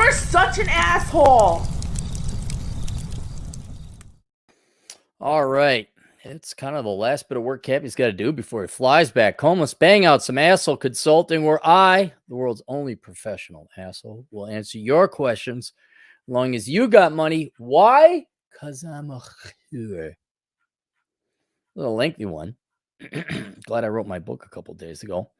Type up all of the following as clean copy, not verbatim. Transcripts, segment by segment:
You're such an asshole. All right. It's kind of the last bit of work Cappy's got to do before he flies back home. Let's bang out some asshole consulting where I, the world's only professional asshole, will answer your questions as long as you got money. Why? Because I'm a little lengthy one. Glad I wrote my book a couple days ago.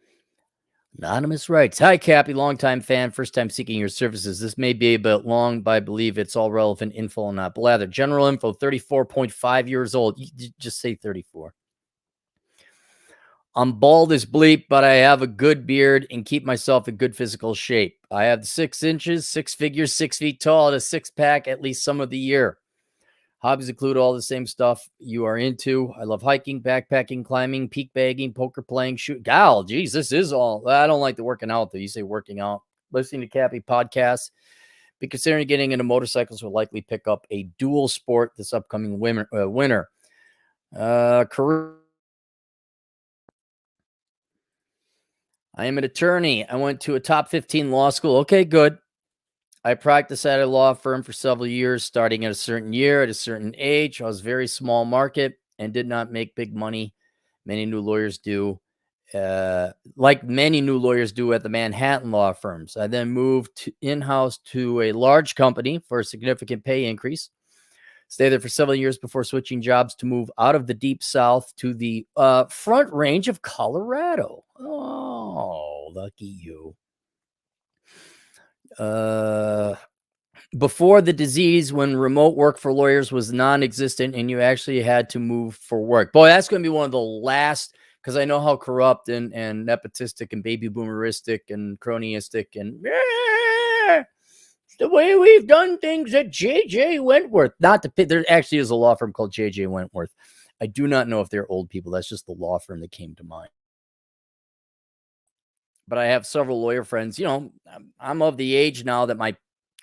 Anonymous writes, hi, Cappy, longtime fan, first time seeking your services. This may be a bit long, but I believe it's all relevant info and not blather. General info, 34.5 years old. You just say 34. I'm bald as bleep, but I have a good beard and keep myself in good physical shape. I have 6 inches, 6 figures, 6 feet tall, and a 6-pack at least some of the year. Hobbies include all the same stuff you are into. I love hiking, backpacking, climbing, peak bagging, poker playing, shoot. Gal, geez, this is all. I don't like the working out, though. You say working out. Listening to Cappy podcasts. Be considering getting into motorcycles. Will likely pick up a dual sport this upcoming winter. Career. I am an attorney. I went to a top 15 law school. Okay, good. I practiced at a law firm for several years, starting at a certain year, at a certain age. I was very small market and did not make big money. Many new lawyers do, like many new lawyers do at the Manhattan law firms. I then moved in-house to a large company for a significant pay increase. Stayed there for several years before switching jobs to move out of the deep south to the front range of Colorado. Oh, lucky you. Before the disease, when remote work for lawyers was non-existent and you actually had to move for work. Boy, that's going to be one of the last, because I know how corrupt and nepotistic and baby boomeristic and cronyistic and the way we've done things at J.J. Wentworth. Not the pit. There actually is a law firm called J.J. Wentworth. I do not know if they're old people. That's just the law firm that came to mind. But I have several lawyer friends. You know, I'm of the age now that my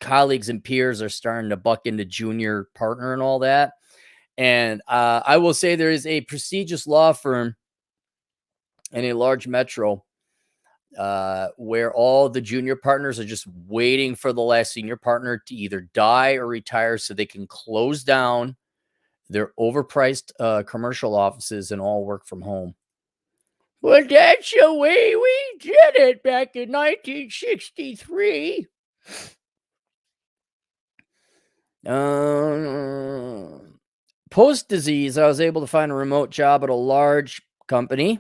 colleagues and peers are starting to buck into junior partner and all that. And I will say there is a prestigious law firm in a large metro where all the junior partners are just waiting for the last senior partner to either die or retire so they can close down their overpriced commercial offices and all work from home. Well, that's the way we did it back in 1963. Post-disease, I was able to find a remote job at a large company,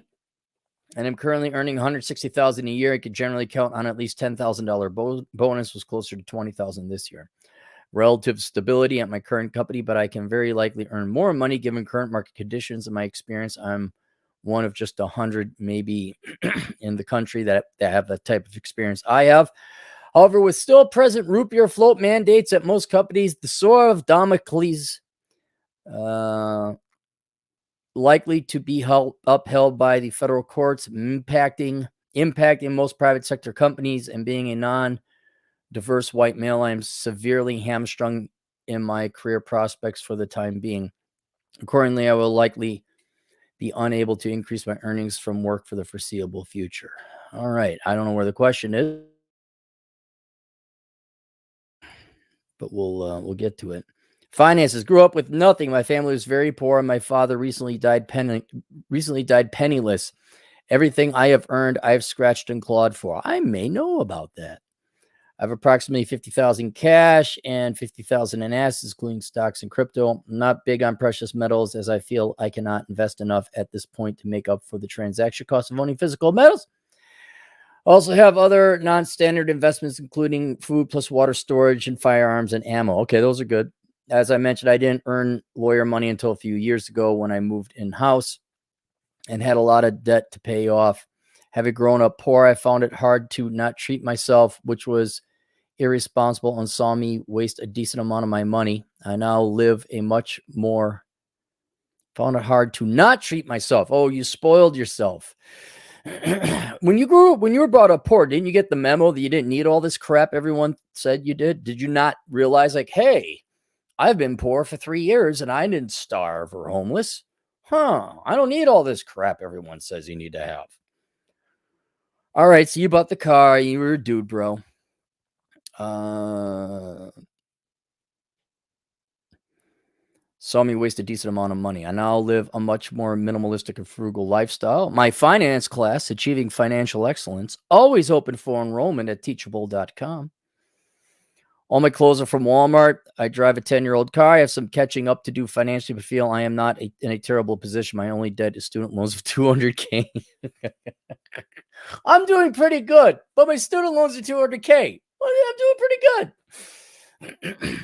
and I'm currently earning $160,000 a year. I could generally count on at least $10,000 bonus. Was closer to $20,000 this year. Relative stability at my current company, but I can very likely earn more money given current market conditions. In my experience, I'm one of just 100 maybe in the country that have that type of experience I have. However, with still present root beer float mandates at most companies, the sword of Damocles likely to be upheld by the federal courts, impacting most private sector companies, and being a non-diverse white male, I am severely hamstrung in my career prospects for the time being. Accordingly, I will likely be unable to increase my earnings from work for the foreseeable future. All right. I don't know where the question is, but we'll get to it. Finances. Grew up with nothing. My family was very poor, and my father recently died penniless. Everything I have earned, I have scratched and clawed for. I may know about that. I have approximately $50,000 cash and $50,000 in assets, including stocks and crypto. I'm not big on precious metals, as I feel I cannot invest enough at this point to make up for the transaction cost of owning physical metals. I also have other non-standard investments, including food plus water storage and firearms and ammo. Okay, those are good. As I mentioned, I didn't earn lawyer money until a few years ago when I moved in-house and had a lot of debt to pay off. Having grown up poor, I found it hard to not treat myself, which was irresponsible, and saw me waste a decent amount of my money. I now live a much more... Found it hard to not treat myself. Oh, you spoiled yourself. When you were brought up poor, didn't you get the memo that you didn't need all this crap everyone said you did? Did you not realize, like, hey, I've been poor for 3 years and I didn't starve or homeless. I don't need all this crap everyone says you need to have. All right, so you bought the car. You were a dude, bro. Saw me waste a decent amount of money. I now live a much more minimalistic and frugal lifestyle. My finance class, Achieving Financial Excellence, always open for enrollment at teachable.com. All my clothes are from Walmart. I drive a 10-year-old car. I have some catching up to do financially, but feel I am not in a terrible position. My only debt is student loans of $200K. I'm doing pretty good, but my student loans are $200K. Well, I'm doing pretty good.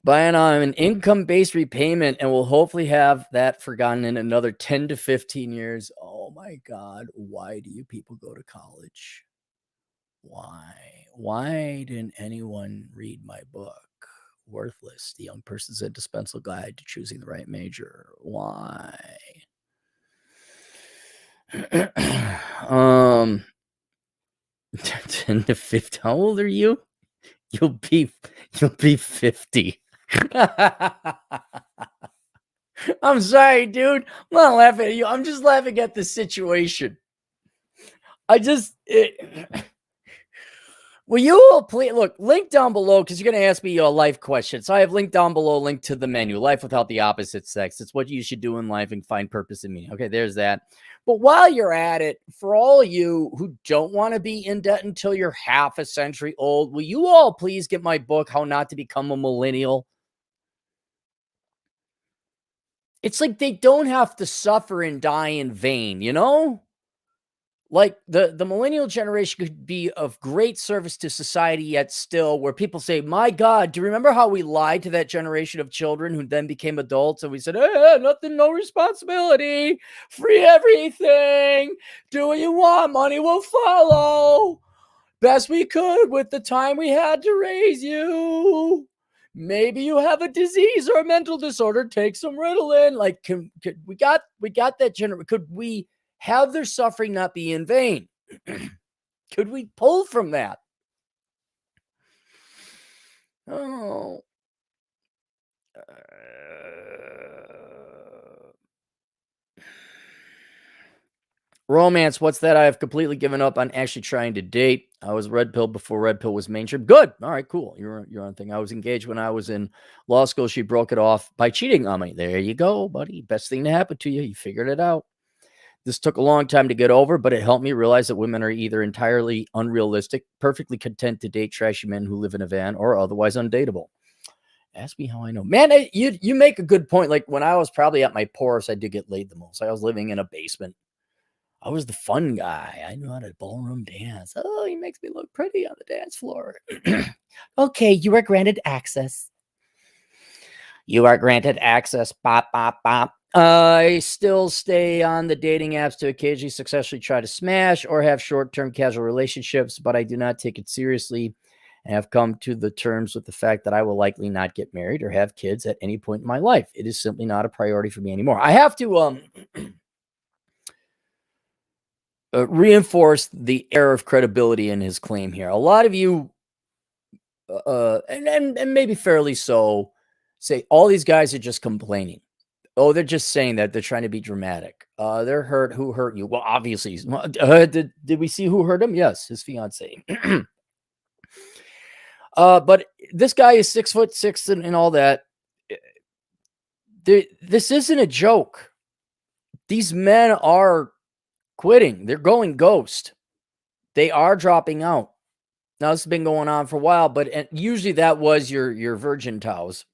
Buying on an income-based repayment and will hopefully have that forgotten in another 10 to 15 years. Oh my God. Why do you people go to college? Why didn't anyone read my book? Worthless, the young person's indispensable guide to choosing the right major. Why? 10 to 50. How old are you? You'll be 50. I'm sorry, dude. I'm not laughing at you. I'm just laughing at the situation. Will you all please look, link down below, because you're going to ask me a life question. So I have linked down below, link to the menu, Life Without the Opposite Sex. It's what you should do in life and find purpose in meaning. Okay, there's that. But while you're at it, for all of you who don't want to be in debt until you're half a century old, will you all please get my book, How Not to Become a Millennial? It's like they don't have to suffer and die in vain, you know? Like the millennial generation could be of great service to society, yet still where people say, my God, do you remember how we lied to that generation of children who then became adults? And we said, nothing, no responsibility, free everything, do what you want, money will follow. Best we could with the time we had to raise you. Maybe you have a disease or a mental disorder, take some Ritalin. Like, we got that generation. Could we have their suffering not be in vain? Could we pull from that? Oh. Romance, what's that? I have completely given up on actually trying to date. I was red pill before red pill was mainstream. Good. All right, cool. You're on thing. I was engaged when I was in law school. She broke it off by cheating on me. There you go, buddy. Best thing to happen to you. You figured it out. This took a long time to get over, but it helped me realize that women are either entirely unrealistic, perfectly content to date trashy men who live in a van, or otherwise undateable. Ask me how I know. Man, you make a good point. Like when I was probably at my poorest, I did get laid the most. I was living in a basement. I was the fun guy. I knew how to ballroom dance. Oh, he makes me look pretty on the dance floor. Okay, you are granted access. You are granted access. Bop, bop, bop. I still stay on the dating apps to occasionally successfully try to smash or have short-term casual relationships, but I do not take it seriously and have come to the terms with the fact that I will likely not get married or have kids at any point in my life. It is simply not a priority for me anymore. I have to reinforce the air of credibility in his claim here. A lot of you, and maybe fairly so, say all these guys are just complaining. Oh, they're just saying that they're trying to be dramatic. They're hurt. Who hurt you? Well, obviously, did we see who hurt him? Yes, his fiance. But this guy is 6'6" and all that. This isn't a joke. These men are quitting. They're going ghost. They are dropping out. Now, this has been going on for a while, but usually that was your virgin towels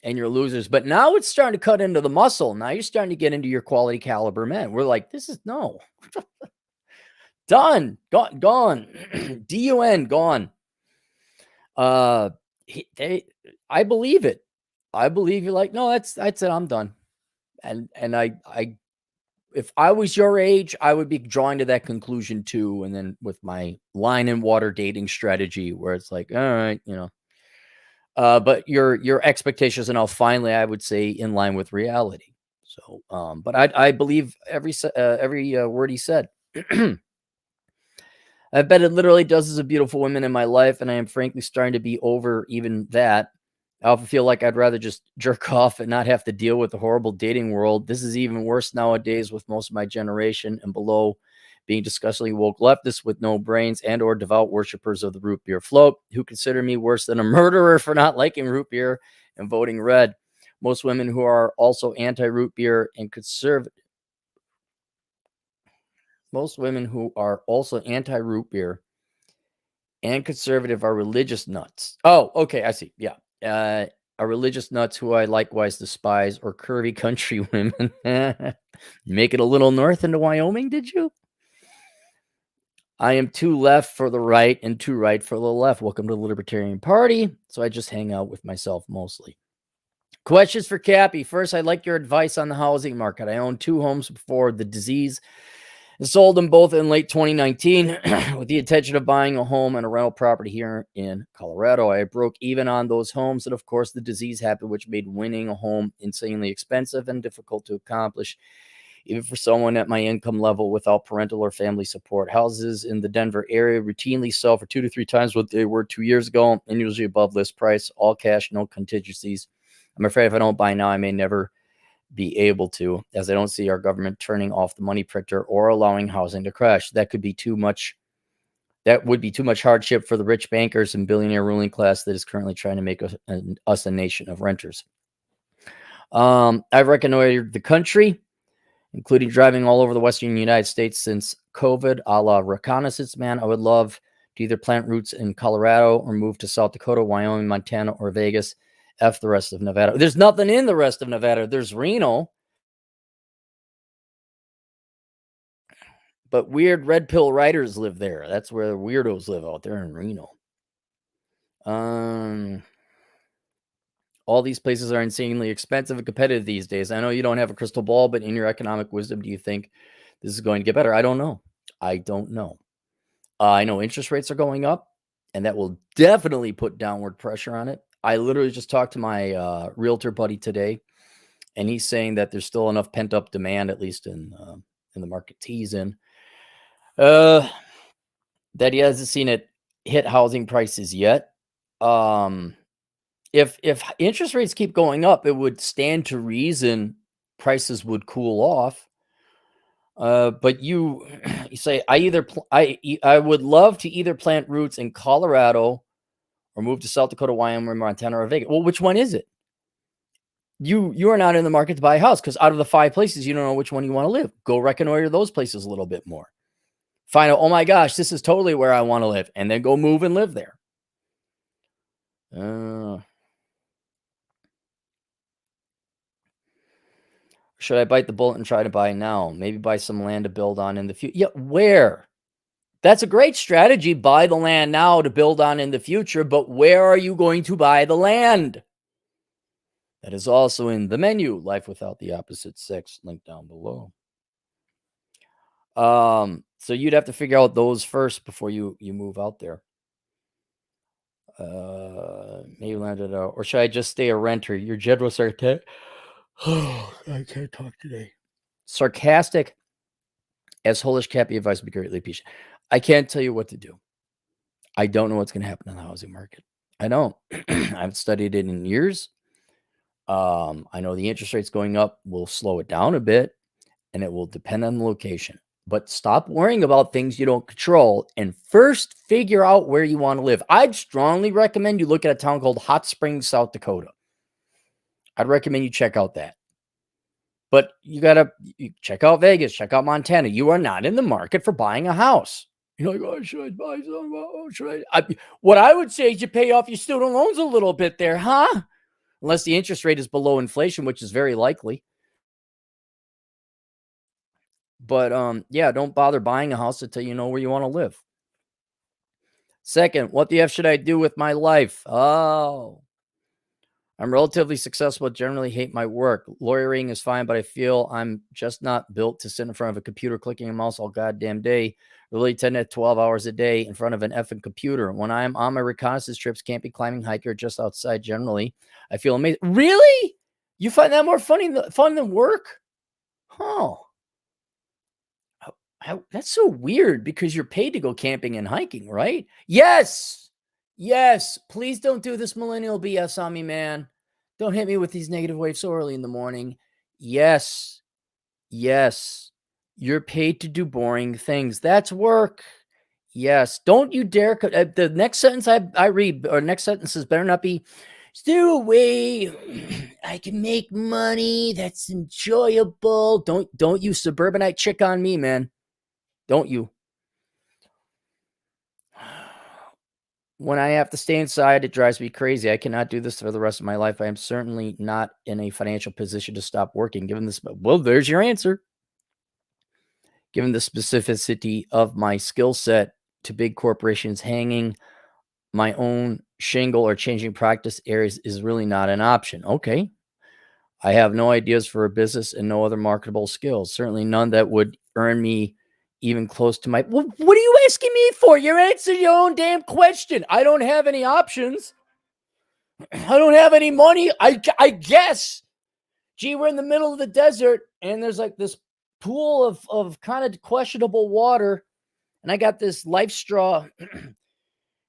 and your losers. But now it's starting to cut into the muscle. Now you're starting to get into your quality caliber men. We're like, this is no. Done. Gone. DUN, gone. I believe it. I believe you're like, no, that's it. I'm done. And if I was your age, I would be drawing to that conclusion too. And then with my line and water dating strategy, where it's like, all right, but your expectations are now finally, I would say, in line with reality. So, but I believe every word he said. I bet it literally dozens of beautiful women in my life, and I am frankly starting to be over even that. I often feel like I'd rather just jerk off and not have to deal with the horrible dating world. This is even worse nowadays with most of my generation and below being disgustingly woke leftists with no brains and or devout worshippers of the root beer float who consider me worse than a murderer for not liking root beer and voting red. Most women who are also anti-root beer and conservative. Most women who are also anti-root beer and conservative are religious nuts. Oh, okay, I see. Yeah. Are religious nuts who I likewise despise, or curvy country women. Make it a little north into Wyoming, did you? I am too left for the right and too right for the left. Welcome to the Libertarian Party. So I just hang out with myself mostly. Questions for Cappy. First, I'd like your advice on the housing market. I owned 2 homes before the disease and sold them both in late 2019 with the intention of buying a home and a rental property here in Colorado. I broke even on those homes, and of course, the disease happened, which made winning a home insanely expensive and difficult to accomplish, even for someone at my income level without parental or family support. Houses in the Denver area routinely sell for 2 to 3 times what they were 2 years ago, and usually above list price, all cash, no contingencies. I'm afraid if I don't buy now, I may never be able to, as I don't see our government turning off the money printer or allowing housing to crash. That would be too much hardship for the rich bankers and billionaire ruling class that is currently trying to make us a nation of renters. I've reconnoitered the country, including driving all over the western United States since COVID, a la reconnaissance man. I would love to either plant roots in Colorado or move to South Dakota, Wyoming, Montana, or Vegas. F the rest of Nevada. There's nothing in the rest of Nevada. There's Reno. But weird red pill writers live there. That's where the weirdos live, out there in Reno. All these places are insanely expensive and competitive these days. I know you don't have a crystal ball, but in your economic wisdom, do you think this is going to get better? I don't know. I know interest rates are going up, and that will definitely put downward pressure on it. I literally just talked to my realtor buddy today, and he's saying that there's still enough pent-up demand, at least in the markets he's in, that he hasn't seen it hit housing prices yet. If interest rates keep going up, it would stand to reason prices would cool off. But you say I would love to either plant roots in Colorado or move to South Dakota, Wyoming, Montana, or Vegas. Well, which one is it? You are not in the market to buy a house because out of the 5 places, you don't know which one you want to live. Go reconnoiter those places a little bit more. Find out, oh my gosh, this is totally where I want to live, and then go move and live there. Should I bite the bullet and try to buy now? Maybe buy some land to build on in the future. Yeah, where? That's a great strategy. Buy the land now to build on in the future, but where are you going to buy the land? That is also in the menu, Life Without the Opposite Sex, link down below. So you'd have to figure out those first before you move out there. Maybe land it out. Or should I just stay a renter? Your general sarcastic. Oh, I can't talk today. Sarcastic as Holish Cappy advice would be greatly appreciated. I can't tell you what to do. I don't know what's going to happen in the housing market. I don't. I haven't studied it in years. I know the interest rates going up will slow it down a bit, and it will depend on the location. But stop worrying about things you don't control and first figure out where you want to live. I'd strongly recommend you look at a town called Hot Springs, South Dakota. I'd recommend you check out that. But you check out Vegas, check out Montana. You are not in the market for buying a house. You're like, oh, should I buy some? Oh, should I? What I would say is you pay off your student loans a little bit there, huh? Unless the interest rate is below inflation, which is very likely. But yeah, don't bother buying a house until you know where you want to live. Second, what the F should I do with my life? Oh, I'm relatively successful, but generally hate my work. Lawyering is fine, but I feel I'm just not built to sit in front of a computer clicking a mouse all goddamn day. Really 10 to 12 hours a day in front of an effing computer. When I'm on my reconnaissance trips, camping, climbing, hiking, or just outside generally, I feel amazing. Really? You find that more fun than work? Huh. That's so weird because you're paid to go camping and hiking, right? Yes. Yes. Please don't do this millennial BS on me, man. Don't hit me with these negative waves so early in the morning. Yes. Yes. You're paid to do boring things. That's work. Yes. Don't you dare. The next sentence I read, or next sentences better not be, "Is there a way I can make money that's enjoyable?" Don't you suburbanite chick on me, man. Don't you. When I have to stay inside, it drives me crazy. I cannot do this for the rest of my life. I am certainly not in a financial position to stop working. Given this, well, there's your answer. Given the specificity of my skill set to big corporations, hanging my own shingle or changing practice areas is really not an option. Okay. I have no ideas for a business and no other marketable skills. Certainly none that would earn me even close to my. What are you asking me for? You're answering your own damn question. I don't have any options. I don't have any money. I guess. Gee, we're in the middle of the desert and there's like this pool of kind of questionable water. And I got this life straw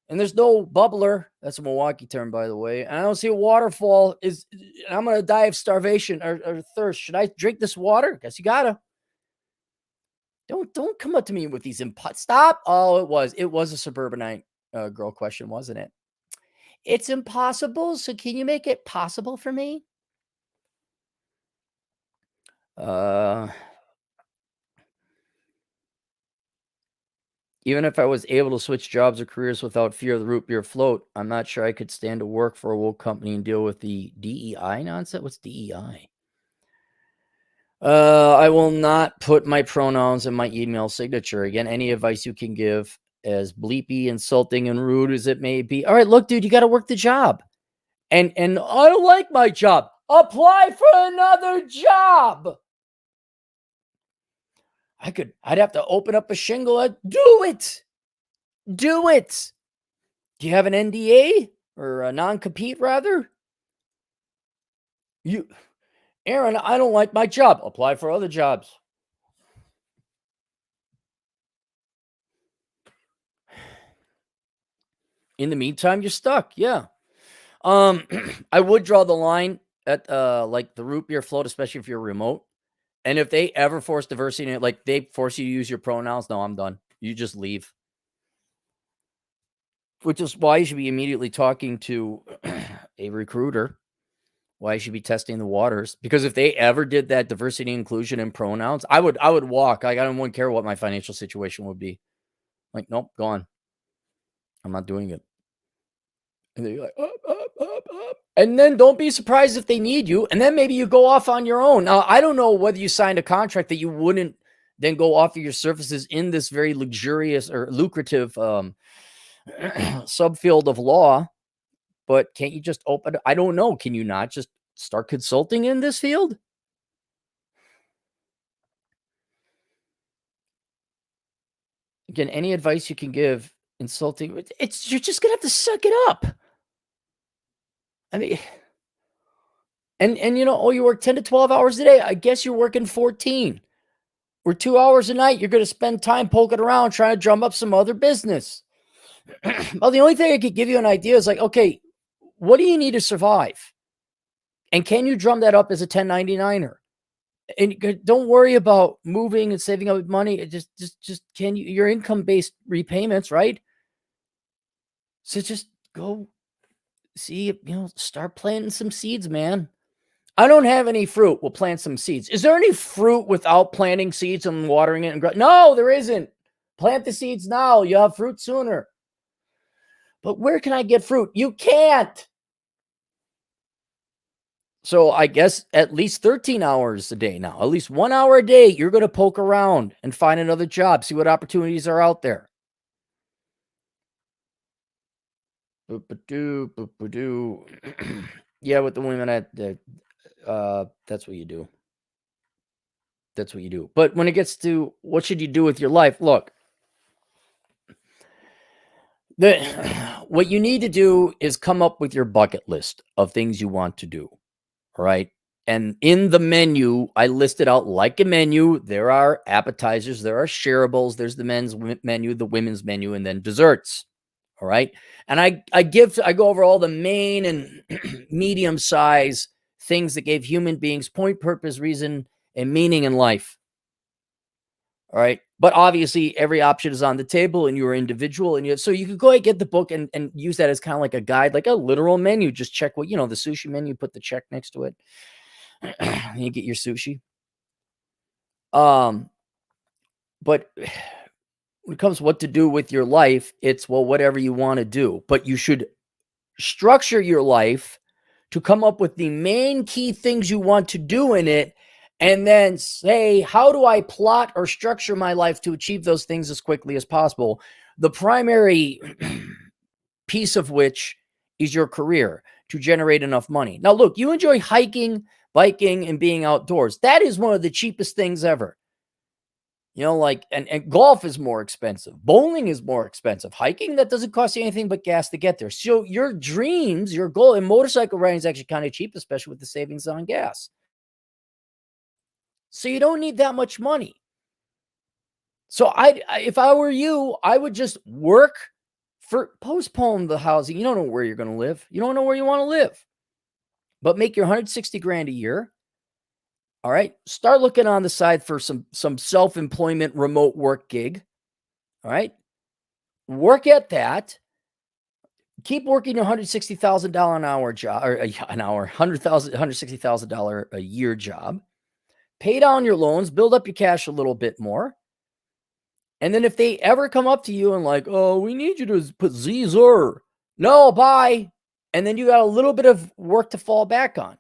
and there's no bubbler. That's a Milwaukee term, by the way. And I don't see a waterfall. I'm going to die of starvation or thirst. Should I drink this water? Guess you gotta. Don't come up to me with these stop. Oh, it was a suburbanite girl question, wasn't it? It's impossible. So can you make it possible for me? Even if I was able to switch jobs or careers without fear of the root beer float, I'm not sure I could stand to work for a woke company and deal with the DEI nonsense. What's DEI? I will not put my pronouns in my email signature. Again, any advice you can give, as bleepy, insulting, and rude as it may be. All right, look, dude, you got to work the job. And I don't like my job. Apply for another job. I'd have to open up a shingle. Do it. Do it. Do you have an NDA or a non-compete rather? Aaron, I don't like my job. Apply for other jobs. In the meantime, you're stuck. Yeah. I would draw the line at like the root beer float, especially if you're remote. And if they ever force diversity, like they force you to use your pronouns, no, I'm done. You just leave. Which is why you should be immediately talking to a recruiter. Why you should be testing the waters. Because if they ever did that diversity, inclusion, and pronouns, I would walk. Like, I wouldn't care what my financial situation would be. Like, nope, gone. I'm not doing it. And they're like, up. And then don't be surprised if they need you. And then maybe you go off on your own. Now, I don't know whether you signed a contract that you wouldn't then go offer your services in this very luxurious or lucrative subfield of law. But can't you just open? I don't know. Can you not just start consulting in this field? Again, any advice you can give, insulting, you're just gonna have to suck it up. I mean, and you know, oh, you work 10 to 12 hours a day. I guess you're working 14 or 2 hours a night. You're gonna spend time poking around trying to drum up some other business. Well, the only thing I could give you an idea is like, okay, what do you need to survive? And can you drum that up as a 1099er? And don't worry about moving and saving up money. Just can you, your income-based repayments, right? So just go see, start planting some seeds, man. I don't have any fruit. We'll plant some seeds. Is there any fruit without planting seeds and watering it? No, there isn't. Plant the seeds now. You'll have fruit sooner. But where can I get fruit? You can't. So I guess at least 13 hours a day now, at least 1 hour a day, you're going to poke around and find another job, see what opportunities are out there. Boop-a-doo, boop-a-doo. Yeah, with the women that's what you do. That's what you do. But when it gets to what should you do with your life, look, what you need to do is come up with your bucket list of things you want to do. All right. And in the menu, I listed out like a menu. There are appetizers, there are shareables, there's the men's menu, the women's menu, and then desserts. All right. And I go over all the main and medium size things that gave human beings point, purpose, reason, and meaning in life. All right. But obviously every option is on the table and you're individual. And so you could go ahead and get the book and use that as kind of like a guide, like a literal menu. Just check what, the sushi menu, put the check next to it. And you get your sushi. But when it comes to what to do with your life, it's, well, whatever you want to do. But you should structure your life to come up with the main key things you want to do in it, and then say, how do I plot or structure my life to achieve those things as quickly as possible? The primary piece of which is your career to generate enough money. Now, look, you enjoy hiking, biking, and being outdoors. That is one of the cheapest things ever. And golf is more expensive. Bowling is more expensive. Hiking, that doesn't cost you anything but gas to get there. So your dreams, your goal, and motorcycle riding is actually kind of cheap, especially with the savings on gas. So you don't need that much money. So if I were you, I would just postpone the housing. You don't know where you're going to live. You don't know where you want to live, but make your 160 grand a year. All right. Start looking on the side for some self-employment remote work gig. All right. Work at that. Keep working your $160,000 an hour job, or an hour, $160,000 a year job. Pay down your loans, build up your cash a little bit more. And then if they ever come up to you and like, oh, we need you to put Zzer. No, bye. And then you got a little bit of work to fall back on.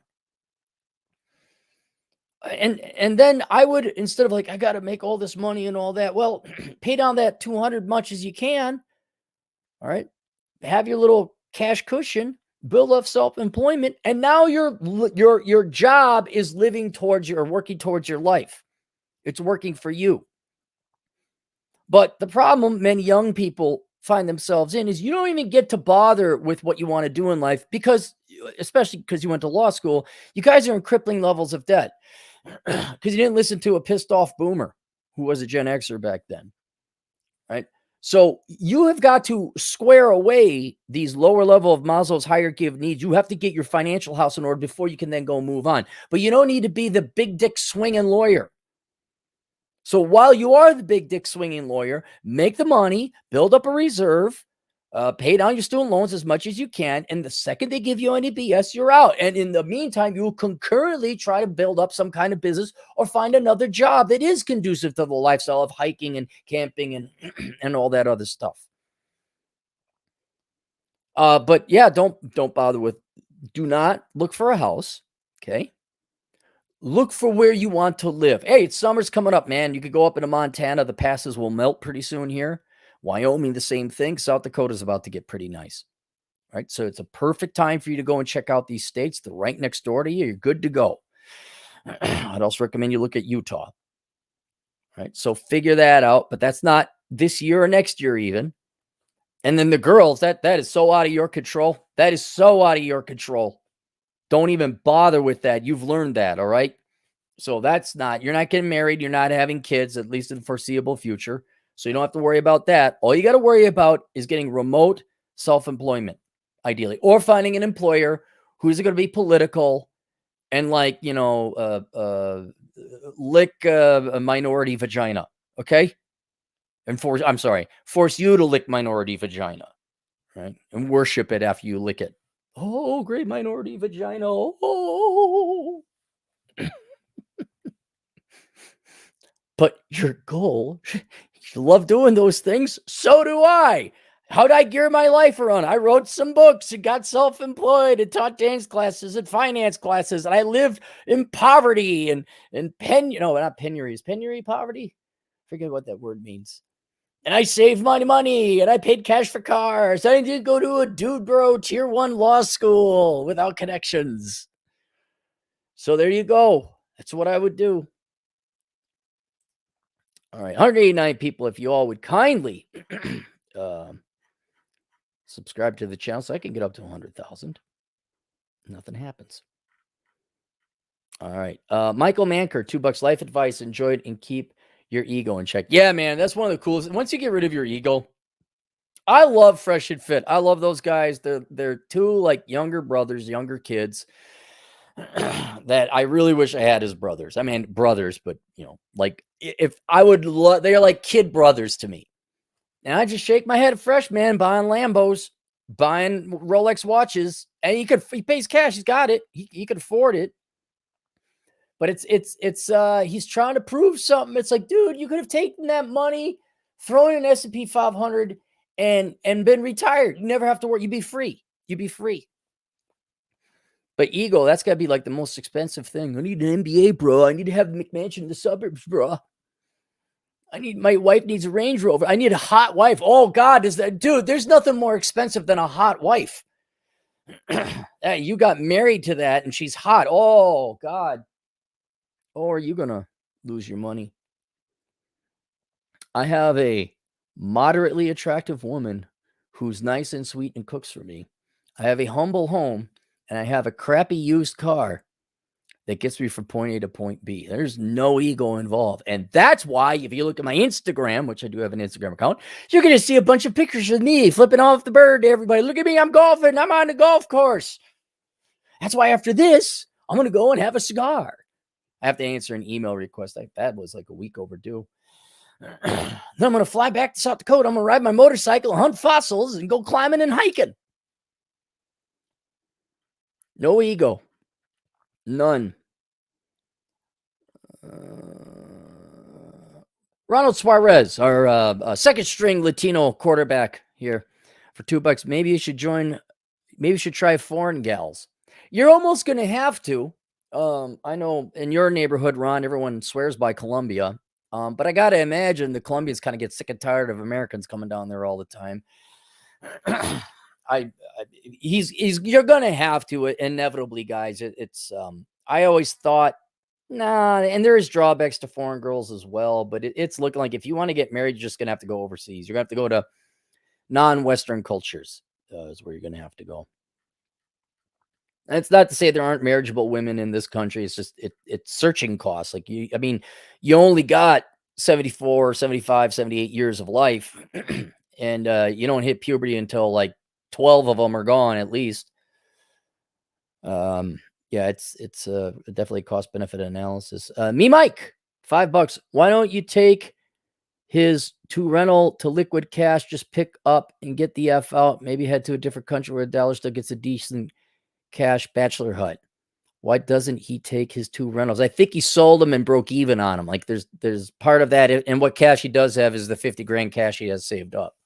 And then I would, instead of like, I got to make all this money and all that, well, pay down that 200 much as you can. All right. Have your little cash cushion, build up self-employment. And now your job is working towards your life. It's working for you. But the problem many young people find themselves in is you don't even get to bother with what you want to do in life especially because you went to law school, you guys are in crippling levels of debt because you didn't listen to a pissed off boomer who was a Gen Xer back then, right? So you have got to square away these lower level of Maslow's hierarchy of needs. You have to get your financial house in order before you can then go move on. But you don't need to be the big dick swinging lawyer. So while you are the big dick swinging lawyer, make the money, build up a reserve, pay down your student loans as much as you can. And the second they give you any BS, you're out. And in the meantime, you will concurrently try to build up some kind of business or find another job that is conducive to the lifestyle of hiking and camping and, and all that other stuff. But yeah, don't bother with, do not look for a house. Okay. Look for where you want to live. Hey, it's summer's coming up, man. You could go up into Montana. The passes will melt pretty soon here. Wyoming, the same thing. South Dakota's about to get pretty nice. Right? So it's a perfect time for you to go and check out these states. They're right next door to you. You're good to go. I'd also recommend you look at Utah. Right? So figure that out. But that's not this year or next year even. And then the girls, that is so out of your control. That is so out of your control. Don't even bother with that. You've learned that, all right? So you're not getting married. You're not having kids, at least in the foreseeable future. So you don't have to worry about that. All you got to worry about is getting remote self-employment, ideally, or finding an employer who's going to be political and lick a minority vagina, okay? And force you to lick minority vagina, right? And worship it after you lick it. Oh, great minority vagina. Oh. But your goal, you love doing those things. So do I. How'd I gear my life around? I wrote some books and got self-employed and taught dance classes and finance classes. And I lived in poverty and not penury. Is penury poverty? Forget what that word means. And I saved my money and I paid cash for cars. I didn't go to a dude bro tier 1 law school without connections. So there you go. That's what I would do. All right, 189 people. If you all would kindly subscribe to the channel so I can get up to 100,000. Nothing happens. All right. Michael Manker, $2 life advice. Enjoy it and keep your ego in check. Yeah, man, that's one of the coolest. Once you get rid of your ego, I love Fresh and Fit. I love those guys. They're two like younger brothers, younger kids. that I really wish I had as brothers. I mean, brothers, but like if I would they're like kid brothers to me. And I just shake my head fresh, man, buying Lambos, buying Rolex watches. And he pays cash, he's got it. He could afford it. But it's he's trying to prove something. It's like, dude, you could have taken that money, thrown in an S&P 500 and been retired. You never have to work. You'd be free. You'd be free. But ego, that's got to be like the most expensive thing. I need an MBA, bro. I need to have a McMansion in the suburbs, bro. My wife needs a Range Rover. I need a hot wife. Oh God, dude, there's nothing more expensive than a hot wife. Hey, you got married to that and she's hot. Oh God. Or are you going to lose your money? I have a moderately attractive woman who's nice and sweet and cooks for me. I have a humble home and I have a crappy used car that gets me from point A to point B. There's no ego involved. And that's why if you look at my Instagram, which I do have an Instagram account, you're going to see a bunch of pictures of me flipping off the bird to everybody. Look at me, I'm golfing. I'm on the golf course. That's why after this, I'm going to go and have a cigar. I have to answer an email request. That was like a week overdue. Then I'm going to fly back to South Dakota. I'm going to ride my motorcycle, hunt fossils, and go climbing and hiking. No ego. None. Ronald Suarez, our second string Latino quarterback here for $2. Maybe you should join. Maybe you should try foreign gals. You're almost going to have to. I know in your neighborhood, Ron, everyone swears by Colombia. But I got to imagine the Colombians kind of get sick and tired of Americans coming down there all the time. You're going to have to inevitably, guys. I always thought, nah, and there is drawbacks to foreign girls as well, but it's looking like if you want to get married, you're just going to have to go overseas. You're going to have to go to non-Western cultures is where you're going to have to go. And it's not to say there aren't marriageable women in this country. It's just it's searching costs. Like you only got 74, 75, 78 years of life. And you don't hit puberty until like 12 of them are gone at least. Yeah, it's definitely cost benefit analysis. Me, Mike, $5. Why don't you take his 2 rental to liquid cash? Just pick up and get the F out. Maybe head to a different country where a dollar still gets a decent cash bachelor hut. Why doesn't he take his 2 rentals? I think he sold them and broke even on them. Like there's part of that. And what cash he does have is the 50 grand cash he has saved up.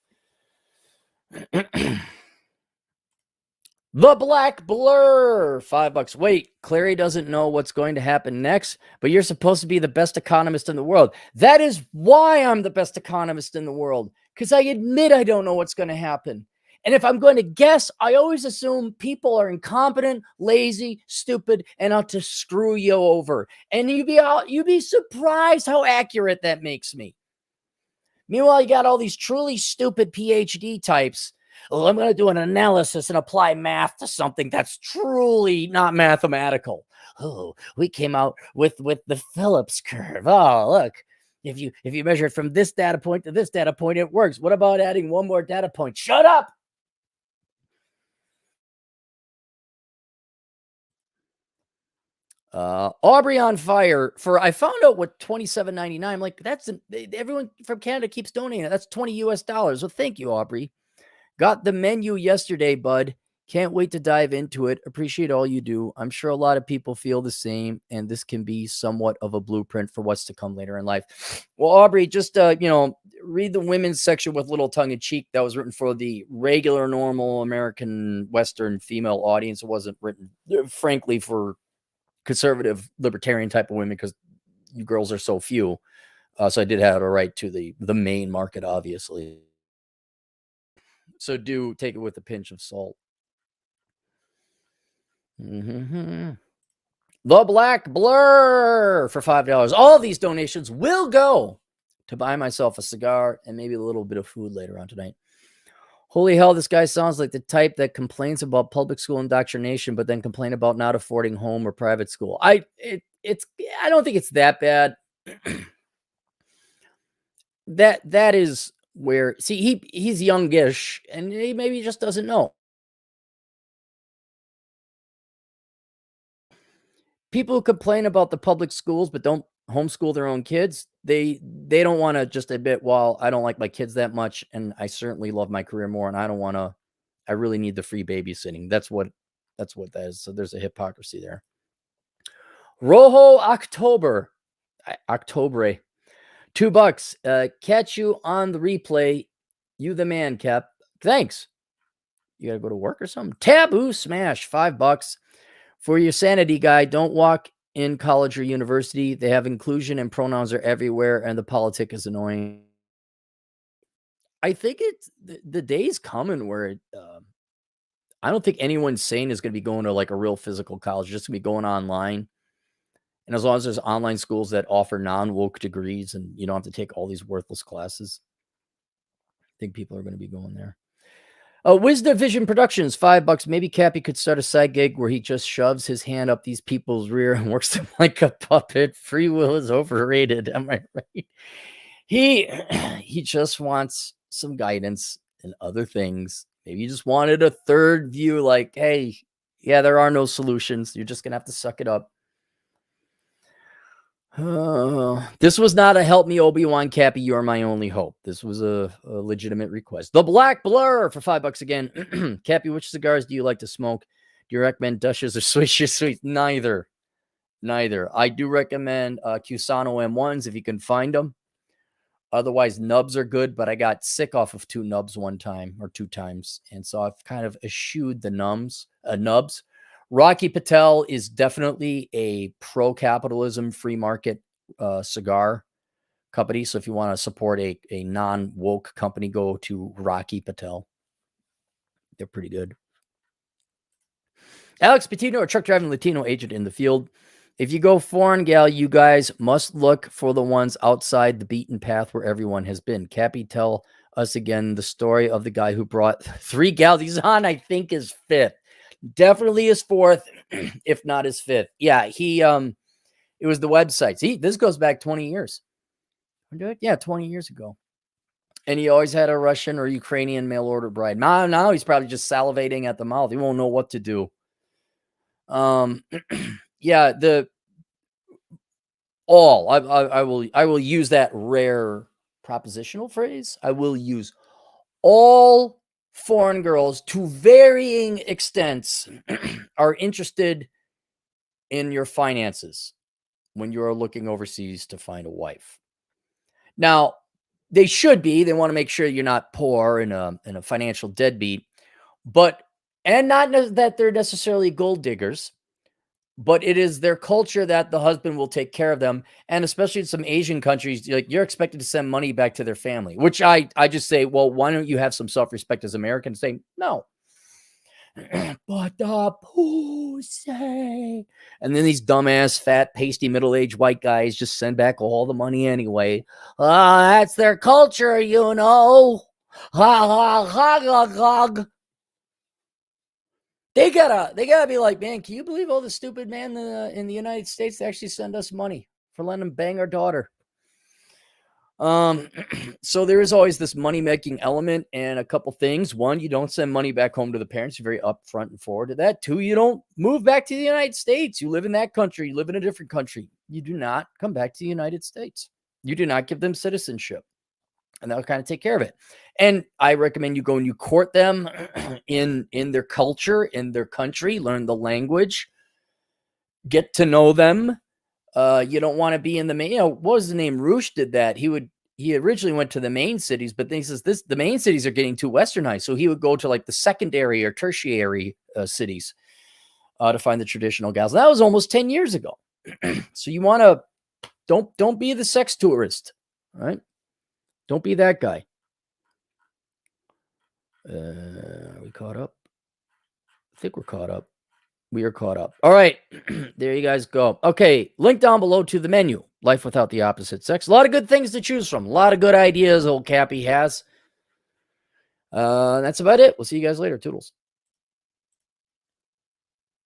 The Black Blur, $5. Wait, Clary doesn't know what's going to happen next, but you're supposed to be the best economist in the world. That is why I'm the best economist in the world, because I admit I don't know what's going to happen. And if I'm going to guess, I always assume people are incompetent, lazy, stupid, and out to screw you over. And you'd be surprised how accurate that makes me. Meanwhile, you got all these truly stupid PhD types. Oh, I'm going to do an analysis and apply math to something that's truly not mathematical. Oh, we came out with the Phillips curve. Oh, look. If you measure it from this data point to this data point, it works. What about adding one more data point? Shut up. Aubrey on fire for, I found out what $27.99. I'm like, everyone from Canada keeps donating. That's $20 US. Well, thank you, Aubrey. Got the menu yesterday, bud. Can't wait to dive into it. Appreciate all you do. I'm sure a lot of people feel the same, and this can be somewhat of a blueprint for what's to come later in life. Well, Aubrey, just read the women's section with little tongue in cheek. That was written for the regular, normal American Western female audience. It wasn't written, frankly, for conservative libertarian type of women because you girls are so few. So I did have a right to the main market, obviously. So do take it with a pinch of salt. The Black Blur for $5. All of these donations will go to buy myself a cigar and maybe a little bit of food later on tonight. Holy hell, this guy sounds like the type that complains about public school indoctrination, but then complain about not affording home or private school. I don't think it's that bad. that is where, see, he's youngish and he maybe just doesn't know. people who complain about the public schools but don't homeschool their own kids, they don't want to just admit, well, I don't like my kids that much, and I certainly love my career more, and I don't want to. I really need the free babysitting. That's what that is. So there's a hypocrisy there. Rojo October, October, $2. Catch you on the replay. You the man, Cap. Thanks. You gotta go to work or something. Taboo Smash, $5 for your sanity guy. Don't walk in college or university. They have inclusion and pronouns are everywhere, and the politic is annoying. I think it's the day's coming where I don't think anyone sane is going to be going to like a real physical college. Just going to be going online. And as long as there's online schools that offer non-woke degrees and you don't have to take all these worthless classes, I think people are going to be going there. Wisdom Vision Productions, $5. Maybe Cappy could start a side gig where he just shoves his hand up these people's rear and works them like a puppet. Free will is overrated. Am I right? He just wants some guidance and other things. Maybe you just wanted a third view, like, hey, yeah, there are no solutions. You're just going to have to suck it up. This was not a help me Obi-Wan Cappy, you're my only hope. This was a legitimate request. The Black Blur for $5 again. Cappy, which cigars do you like to smoke? Do you recommend Dushes or Swisher Sweets? Neither. I do recommend Cusano M1s if you can find them. Otherwise, nubs are good, but I got sick off of 2 nubs one time or 2 times. And so I've kind of eschewed the nubs. Rocky Patel is definitely a pro-capitalism, free market cigar company. So if you want to support a non-woke company, go to Rocky Patel. They're pretty good. Alex Patino, a truck driving Latino agent in the field. If you go foreign, gal, you guys must look for the ones outside the beaten path where everyone has been. Cappy, tell us again the story of the guy who brought 3 gals. He's on, I think, his 5th. Definitely his 4th, if not his 5th. Yeah, it was the websites. This goes back 20 years. Yeah, 20 years ago. And he always had a Russian or Ukrainian mail order bride. Now he's probably just salivating at the mouth. He won't know what to do. Yeah, I will use that rare propositional phrase. I will use all foreign girls to varying extents are interested in your finances when you're looking overseas to find a wife. Now, they should be. They want to make sure you're not poor and a financial deadbeat, and not that they're necessarily gold diggers, but it is their culture that the husband will take care of them. And especially in some Asian countries, you're expected to send money back to their family, which I just say, well, why don't you have some self-respect as Americans? Say, no. But the pussy. And then these dumbass, fat, pasty, middle-aged white guys just send back all the money anyway. That's their culture, you know. They gotta be like, man, can you believe all the stupid men in the United States that actually send us money for letting them bang our daughter? So there is always this money-making element, and a couple things. 1, you don't send money back home to the parents. You're very upfront and forward to that. 2, you don't move back to the United States. You live in that country. You live in a different country. You do not come back to the United States. You do not give them citizenship. And that'll kind of take care of it. And I recommend you go and you court them in their culture, in their country, learn the language, get to know them. You don't want to be in the main, what was the name? Roosh did that. He originally went to the main cities, but then he says the main cities are getting too westernized. So he would go to like the secondary or tertiary cities to find the traditional gals. That was almost 10 years ago. So you want to, don't be the sex tourist, right? Don't be that guy. Are we caught up? I think we're caught up. We are caught up. All right. There you guys go. Okay. Link down below to the menu. Life without the opposite sex. A lot of good things to choose from. A lot of good ideas old Cappy has. That's about it. We'll see you guys later. Toodles.